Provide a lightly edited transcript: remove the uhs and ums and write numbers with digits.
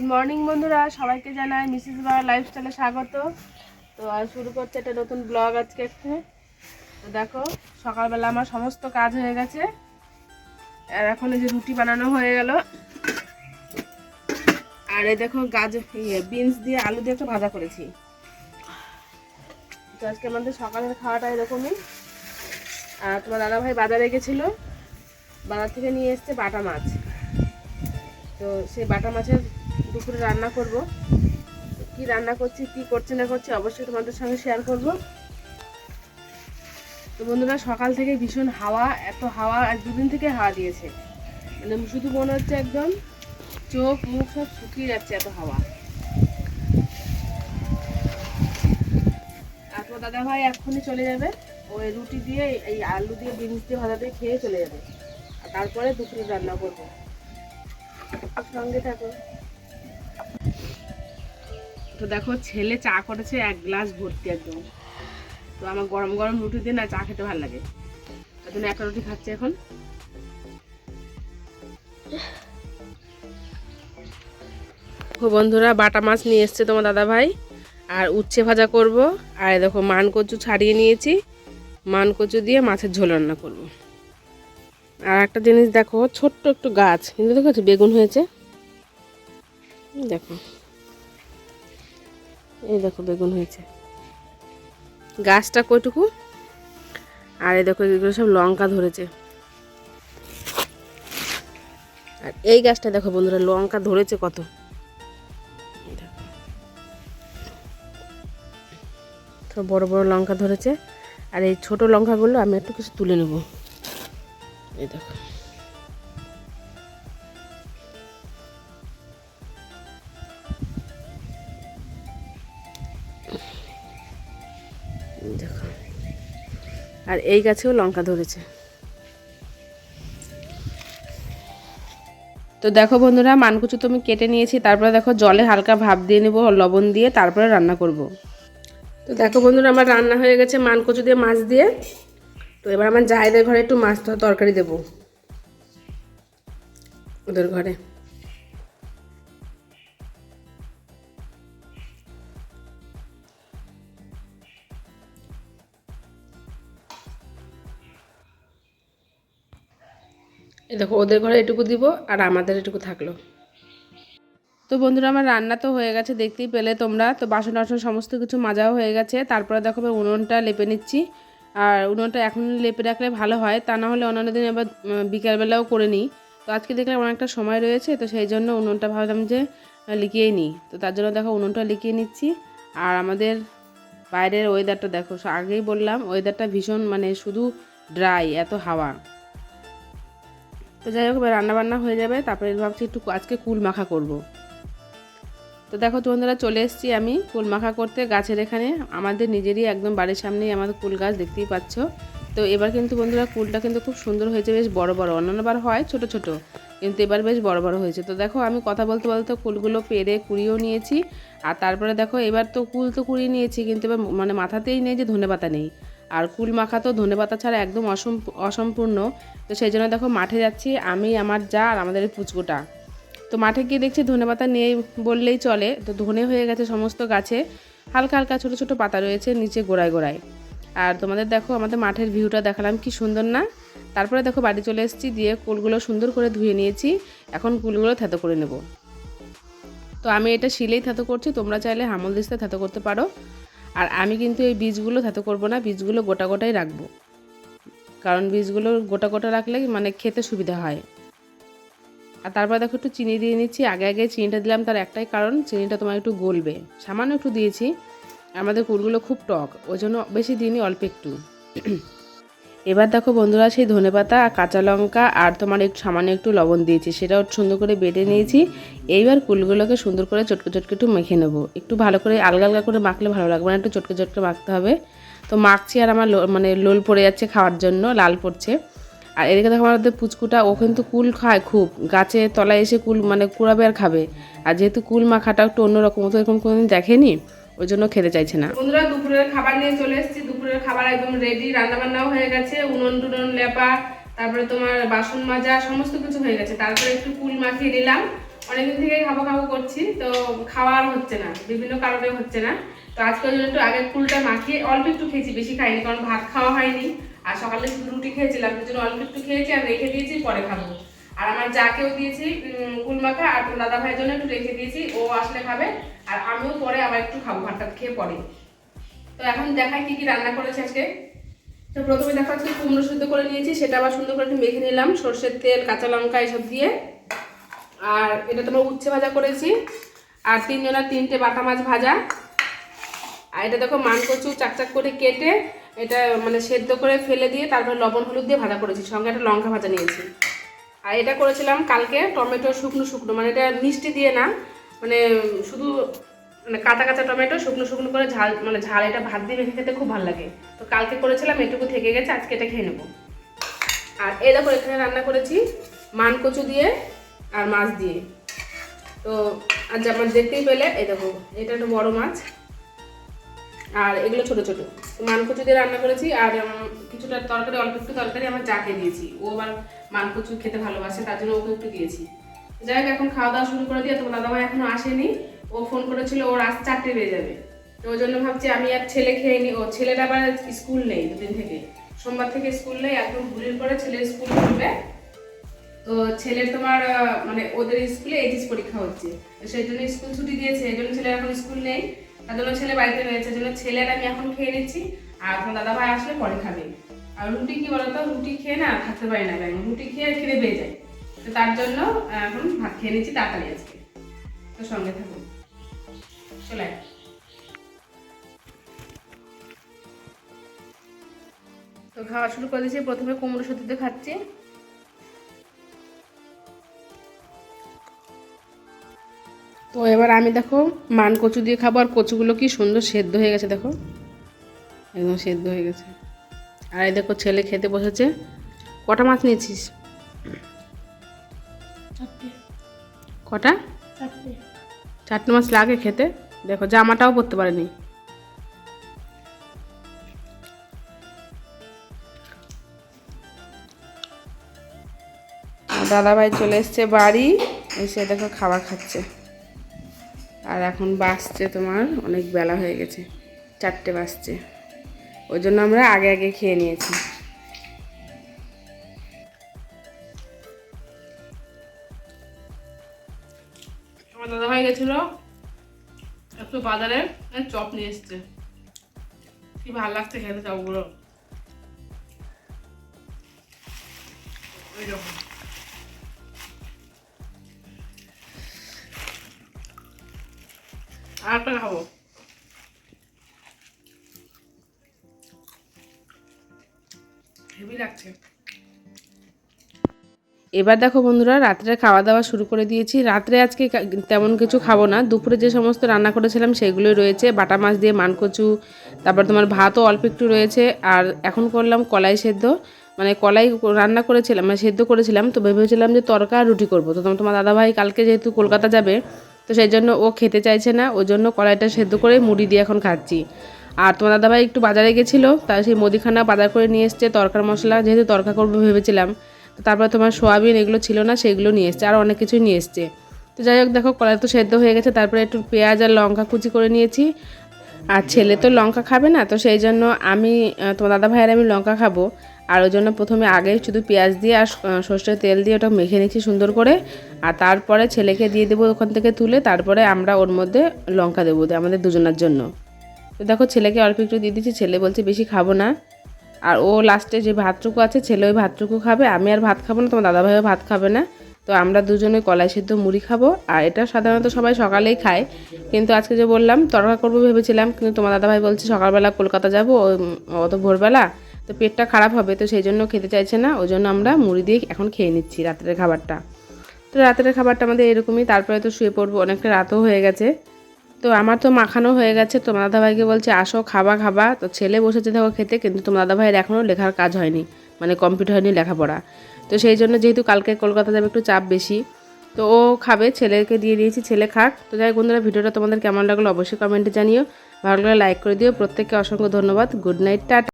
Good morning বন্ধুরা, সবাইকে জানাই মিসেস বার লাইফস্টাইলে স্বাগত। তো আজ শুরু করছে একটা নতুন ব্লগ আজকে একটা। তো দেখো সকালবেলা আমার সমস্ত কাজ হয়ে গেছে, আর এখন এই যে রুটি বানানো হয়ে গেল। আর এই দেখো বিনস দিয়ে আলু দিয়ে একটা ভাজা করেছি। তো আজকে আমাদের সকালের খাওয়াটা এরকমই। আর তোমার দাদাভাই বাজারে গেছিলো, বাজার থেকে নিয়ে এসছে বাটা মাছ। তো সেই বাটা মাছের দুপুরে রান্না করব। কি রান্না করছি, কি করছি না করছি অবশ্যই তোমাদের সঙ্গে শেয়ার করব। তো বন্ধুরা, সকাল থেকে ভীষণ হাওয়া, এত হাওয়া, আর দুদিন থেকে হাওয়া দিয়েছে, মানে শুধু মনে হচ্ছে একদম চোখ মুখ সব শুকিয়ে যাচ্ছে, এত হাওয়া। আর তো দাদা ভাই এক্ষুনি চলে যাবে, ওই রুটি দিয়ে এই আলু দিয়ে বিনস দিয়ে ভাজা দিয়ে খেয়ে চলে যাবে। আর তারপরে দুপুরে রান্না করবো, সঙ্গে থাকো। তো দেখো ছেলে চা করেছে এক গ্লাস ভর্তি একদম। তো আমার গরম গরম রুটি দিয়ে না চা খেতে ভালো লাগে, তার জন্য একটা রুটি খাচ্ছে এখন। বন্ধুরা, বাটা মাছ নিয়ে এসছে তোমার দাদা ভাই, আর উচ্ছে ভাজা করব। আর দেখো মান কচু ছাড়িয়ে নিয়েছি, মান কচু দিয়ে মাছের ঝোল রান্না করব। আর একটা জিনিস দেখো, ছোট্ট একটু গাছ, কিন্তু দেখো বেগুন হয়েছে, দেখো এই দেখো বেগুন হয়েছে, গাছটা কয়টুকু। আর এই দেখো এগুলো সব লঙ্কা ধরেছে। আর এই গাছটা দেখো বন্ধুরা, লঙ্কা ধরেছে কত, সব বড় বড় লঙ্কা ধরেছে। আর এই ছোট লঙ্কাগুলো আমি একটু কিছু তুলে নেব। এই দেখো দেখো, আর এই গাছেও লঙ্কা ধরেছে। তো দেখো বন্ধুরা, মানকুচু তো আমি কেটে নিয়েছি, তারপরে দেখো জলে হালকা ভাপ দিয়ে নেব লবণ দিয়ে, তারপরে রান্না করব। তো দেখো বন্ধুরা, আমার রান্না হয়ে গেছে মানকুচু দিয়ে মাছ দিয়ে। তো এবার আমার জায়েদের ঘরে একটু মাছ তরকারি দেব, ওদের ঘরে। এই দেখো ওদের ঘরে এটুকু দিব, আর আমাদের এটুকু থাকলো। তো বন্ধুরা, আমার রান্না তো হয়ে গেছে, দেখতেই পেলে তোমরা। তো বাসন টাসন সমস্ত কিছু মাজাও হয়ে গেছে। তারপরে দেখো আমি উনুনটা লেপে নিচ্ছি। আর উনুনটা এখন লেপে রাখলে ভালো হয়, তা না হলে অন্যান্য দিন আবার বিকালবেলাও করে নিই। তো আজকে দেখলাম অনেকটা সময় রয়েছে, তো সেই জন্য উনুনটা ভাবলাম যে লিখিয়েই নিই। তো তার জন্য দেখো উনুনটা লিখিয়ে নিচ্ছি। আর আমাদের বাইরের ওয়েদারটা দেখো, আগেই বললাম ওয়েদারটা ভীষণ, মানে শুধু ড্রাই, এত হাওয়া। তো যাই হোক, রান্নাবান্না হয়ে যাবে, তারপরে ভাবছি একটু আজকে কুল মাখা করব। তো দেখো বন্ধুরা, চলে এসেছি আমি কুল মাখা করতে গাছের এখানে। আমাদের নিজেরই একদম বাড়ির সামনেই আমাদের কুল গাছ, দেখতেই পাচ্ছ। তো এবার কিন্তু বন্ধুরা কুলটা কিন্তু খুব সুন্দর হয়েছে, বেশ বড় বড়। অন্যান্যবার হয় ছোট ছোট, কিন্তু এবার বেশ বড় বড় হয়েছে। তো দেখো আমি কথা বলতে বলতে কুলগুলো পেরে কুড়িয়েও নিয়েছি। আর তারপরে দেখো এবার তো কুল তো কুড়িয়ে নিয়েছি, কিন্তু এবার মানে মাথাতেই নেই যে ধনেপাতা নেই। আর কুল মাখা তো ধনেপাতা ছাড়া একদম অসম্পূর্ণ। তো সেই জন্য দেখো মাঠে যাচ্ছি আমি, আমার যা, আর আমাদের এই পুচকুটা। তো মাঠে গিয়ে দেখছি ধনেপাতা নেই বললেই চলে। তো ধনে হয়ে গেছে সমস্ত গাছে, হালকা হালকা ছোটো ছোটো পাতা রয়েছে নিচে গোড়ায় গোড়ায়। আর তোমাদের দেখো আমাদের মাঠের ভিউটা দেখালাম, কি সুন্দর না। তারপরে দেখো বাড়ি চলে এসেছি, দিয়ে কুলগুলো সুন্দর করে ধুয়ে নিয়েছি। এখন কুলগুলো থেতো করে নেব। তো আমি এটা শিলেই থেতো করছি, তোমরা চাইলে হামল দিস্তায় থেতো করতে পারো। আর আমি কিন্তু এই বীজগুলো থেতো করবো না, বীজগুলো গোটা গোটাই রাখবো, কারণ বীজগুলো গোটা গোটা রাখলে মানে খেতে সুবিধা হয়। আর তারপর দেখো একটু চিনি দিয়ে নিচ্ছি। আগে আগে চিনিটা দিলাম, তার একটাই কারণ, চিনিটা তোমার একটু গলবে, সামান্য একটু দিয়েছি। আমাদের কুলগুলো খুব টক, ওই জন্য বেশি দিইনি, অল্প একটু। এবার দেখো বন্ধুরা, সেই ধনেপাতা আর কাঁচা লঙ্কা আর তোমার একটু সামান্য একটু লবণ দিয়েছি, সেটাও সুন্দর করে বেটে নিয়েছি। এইবার কুলগুলোকে সুন্দর করে চটকে চটকে একটু মেখে নেবো। একটু ভালো করে আলগা আলগা করে মাখলে ভালো লাগবে না, একটু চটকে চটকে মাখতে হবে। তো মাখছি, আর আমার মানে লোল পড়ে যাচ্ছে খাওয়ার জন্য, লাল পড়ছে। আর এদিকে দেখো আমাদের পুচকুটা, ও কিন্তু কুল খায় খুব, গাছে তলায় এসে কুল মানে কুড়াবে আর খাবে। আর যেহেতু কুল মাখাটা একটু অন্যরকম, তো এরকম কোনোদিন দেখেনি, ওই জন্য খেতে চাইছে না। বন্ধুরা, দুপুরের খাবার নিয়ে চলে এসেছি। দুপুরের খাবার একদম রেডি, রান্নাবান্নাও হয়ে গেছে, উনুন টুনুন লেপা, তারপরে তোমার বাসন মাজা সমস্ত কিছু হয়ে গেছে। তারপরে একটু কুল মাখিয়ে নিলাম, অনেকদিন থেকে খাবো খাবো করছি, তো খাওয়া আর হচ্ছে না, বিভিন্ন কারণে হচ্ছে না। তো আজকে ওই জন্য একটু আগের কুলটা মাখিয়ে অল্প একটু খেয়েছি, বেশি খাইনি, কারণ ভাত খাওয়া হয়নি। আর সকালে শুধু রুটি খেয়েছিলাম, সেই জন্য অল্প একটু খেয়েছি আর রেখে দিয়েছি, পরে খাবো। আর আমার যাকেও দিয়েছি কুল মাখা, আর দাদা ভাইয়ের জন্য একটু রেখে দিয়েছি, ও আসলে খাবে। আর আমিও পরে আবার একটু খাবো, ভাতটা খেয়ে পরে। তো এখন দেখাই কি কি রান্না করেছে আজকে। তো প্রথমে দেখা যাচ্ছে কুমড়ো সিদ্ধ করে নিয়েছি, সেটা আবার সুন্দর করে একটু মেখে নিলাম সর্ষের তেল, কাঁচা লঙ্কা এসব দিয়ে। আর এটা তোমার উচ্ছে ভাজা করেছি, আর 3 জনের 3টে বাটা মাছ ভাজা। আর এটা দেখো মানকচু চাকচাক করে কেটে এটা মানে সেদ্ধ করে ফেলে দিয়ে তারপরে লবণ হলুদ দিয়ে ভাজা করেছি, সঙ্গে একটা লঙ্কা ভাজা নিয়েছি। আর এটা করেছিলাম কালকে টমেটো শুকনো শুকনো, মানে এটা মিষ্টি দিয়ে না, মানে শুধু মানে কাঁচা কাঁচা টমেটো শুকনো শুকনো করে ঝাল, মানে ঝাল, এটা ভাত দিয়ে মেখে খেতে খুব ভালো লাগে। তো কালকে করেছিলাম, এটুকু থেকে গেছে, আজকে এটা খেয়ে নেবো। আর এই দেখো এখানে রান্না করেছি মানকচু দিয়ে আর মাছ দিয়ে। তো আর যেমন দেখতেই পেলে, এই দেখো এটা একটা বড় মাছ, আর এগুলো ছোট ছোট। মানকচু দিয়ে রান্না করেছি। আর কিছুটা তরকারি, অল্প একটু তরকারি আমার যাকে দিয়েছি, ও আবার মানকচু খেতে ভালোবাসে, তার জন্য ওকে একটু দিয়েছি। যাই হোক, এখন খাওয়া দাওয়া শুরু করে দিয়ে, তোমার দাদাভাই এখনো আসেনি, ও ফোন করেছিল, ওর আজ 4টে বেজে যাবে। তো ওই জন্য ভাবছি আমি আর ছেলে খেয়ে নিই। ও ছেলের আবার স্কুল নেই, দুদিন থেকে, সোমবার থেকে স্কুল নেই, একদম ভুলের পরে ছেলের স্কুল খুলবে। তো ছেলের তোমার মানে ওদের স্কুলে এইচএস পরীক্ষা হচ্ছে, তো সেই জন্য স্কুল ছুটি দিয়েছে, এই জন্য ছেলের এখন স্কুল নেই, তার জন্য ছেলে বাড়িতে রয়েছে। এই জন্য ছেলের আমি এখন খেয়ে নিচ্ছি, আর তোমার দাদা ভাই আসলে পরে খাবে। আর রুটি কি বলতো, রুটি খেয়ে না থাকতে পারি না, রুটি খেয়ে খিদে পেয়ে যায়, তো তার জন্য এখন ভাত খেয়ে নিচ্ছি তাড়াতাড়ি আজকে। তো সঙ্গে থাকুন, চলে। তো খাওয়া শুরু করে দিয়েছি, প্রথমে কুমড়ো শুদ্ধ খাচ্ছি। তো এবার আমি দেখো মানকচু দিয়ে খাবো, আর কচুগুলো কি সুন্দর সেদ্ধ হয়ে গেছে, দেখো একদম সেদ্ধ হয়ে গেছে। আর এই দেখো ছেলে খেতে বসেছে। কটা মাছ নিয়েছিস? কটা? 4টে মাছ লাগে খেতে। দেখো জামাটাও পরতে পারেনি। দাদাভাই চলে এসছে বাড়ি, এসে দেখো খাবার খাচ্ছে। আর এখন বাজছে তোমার অনেক বেলা হয়ে গেছে, 4টে বাজছে, ওই জন্য আমরা আগে আগে খেয়ে নিয়েছি। আমার দাদাভাই গেছিল একটু বাজারে, চপ নিয়ে এসছে, কি ভালো লাগছে খেতে চপগুলো। ওই রকম আর একটা খাবো। হেভি লাগছে। এবার দেখো বন্ধুরা, রাত্রে খাওয়া দাওয়া শুরু করে দিয়েছি। রাত্রে আজকে তেমন কিছু খাবো না, দুপুরে যে সমস্ত রান্না করেছিলাম সেগুলোই রয়েছে, বাটা মাছ দিয়ে মানকচু, তারপর তোমার ভাতও অল্প একটু রয়েছে। আর এখন করলাম কলাই সেদ্ধ, মানে কলাই রান্না করেছিলাম, মানে সেদ্ধ করেছিলাম, তো ভেবেছিলাম যে তরকা আর রুটি করবো। তো তোমার দাদাভাই কালকে যেহেতু কলকাতা যাবে, তো সেই জন্য ও খেতে চাইছে না, ওই জন্য কলাইটা সেদ্ধ করে মুড়ি দিয়ে এখন খাচ্ছি। আর তোমার দাদাভাই একটু বাজারে গেছিলো, তার সেই মুদিখানা বাজার করে নিয়ে এসছে, তরকার মশলা, যেহেতু তরকা করবো ভেবেছিলাম। তো তারপরে তোমার সোয়াবিন এগুলো ছিল না, সেগুলো নিয়ে এসছে, আর অনেক কিছুই নিয়ে এসছে। তো যাই হোক দেখো কলাই তো সেদ্ধ হয়ে গেছে, তারপরে একটু পেঁয়াজ আর লঙ্কা কুচি করে নিয়েছি। আর ছেলে তো লঙ্কা খাবে না, তো সেই জন্য আমি তোমার দাদা ভাইয়ের আমি লঙ্কা খাবো। আর ওই জন্য প্রথমে আগে শুধু পেঁয়াজ দিয়ে আর সর্ষের তেল দিয়ে ওটা মেখে নিচ্ছি সুন্দর করে। আর তারপরে ছেলেকে দিয়ে দেবো ওখান থেকে তুলে, তারপরে আমরা ওর মধ্যে লঙ্কা দেবো আমাদের দুজনের জন্য। তো দেখো ছেলেকে অল্প একটু দিয়ে দিচ্ছি, ছেলে বলছে বেশি খাবো না। আর ও লাস্টে যে ভাতটুকু আছে, ছেলে ওই ভাতটুকু খাবে, আমি আর ভাত খাবো না, তোমার দাদাভাইও ভাত খাবে না। তো আমরা দুজনে কলাই সেদ্ধ মুড়ি খাবো। আর এটা সাধারণত সবাই সকালেই খায়, কিন্তু আজকে যে বললাম তরকা করবো ভেবেছিলাম, কিন্তু তোমার দাদাভাই বলছে সকালবেলা কলকাতা যাবো, অত ভোরবেলা তো পেটটা খারাপ হবে, তো সেই জন্য খেতে চাইছে না, ওই জন্য আমরা মুড়ি দিয়ে এখন খেয়ে নিচ্ছি রাতের খাবারটা। তো রাতের খাবারটা আমাদের এরকমই, তারপরে তো শুয়ে পড়বো, অনেকটা রাতও হয়ে গেছে। তো আমার তো মাখানো হয়ে গেছে, তোমার দাদাভাইকে বলছে আসো খাবা খাবা, তো ছেলে বসেছে দেখো খেতে, কিন্তু তোমার দাদাভাইয়ের এখনও লেখার কাজ হয়নি, মানে কমপ্লিট হয়নি লেখাপড়া। তো সেই জন্য যেহেতু কালকে কলকাতা যাবে একটু চাপ বেশি, তো ও খাবে, ছেলেকে দিয়ে দিয়েছি, ছেলে খাক। তো যাই বন্ধুরা, ভিডিওটা তোমাদের কেমন লাগলো অবশ্যই কমেন্টে জানিও, ভালো লাগলে লাইক করে দিও। প্রত্যেককে অসংখ্য ধন্যবাদ। Good night, tata.